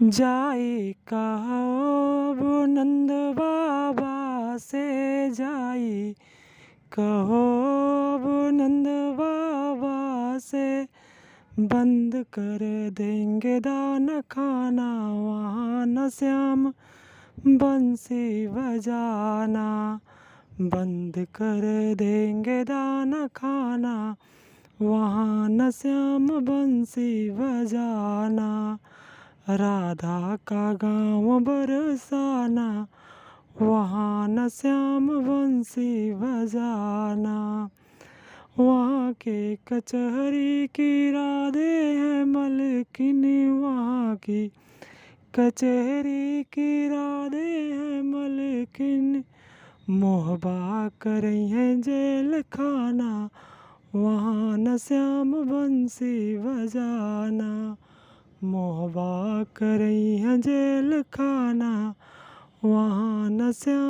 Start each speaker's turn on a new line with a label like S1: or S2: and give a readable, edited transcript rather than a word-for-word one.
S1: जाई कहो वो नंद बाबा से, जाई कहो वो नंद बाबा से, बंद कर देंगे दाना खाना, वहाँ न श्याम बंसी बजाना। बंद कर देंगे दाना खाना, वहाँ न श्याम बंसी बजाना। राधा का गाँव बरसाना, वहाँ न श्याम बंसी बजाना। वहाँ के कचहरी की राधे हैं मलकिनी, वहाँ की कचहरी की राधे हैं मलकिन। मोहबा करई हैं जेल खाना, वहाँ न श्याम बंसी बजाना। मोहबा करई हैं जेल खाना, वहाँ न श्याम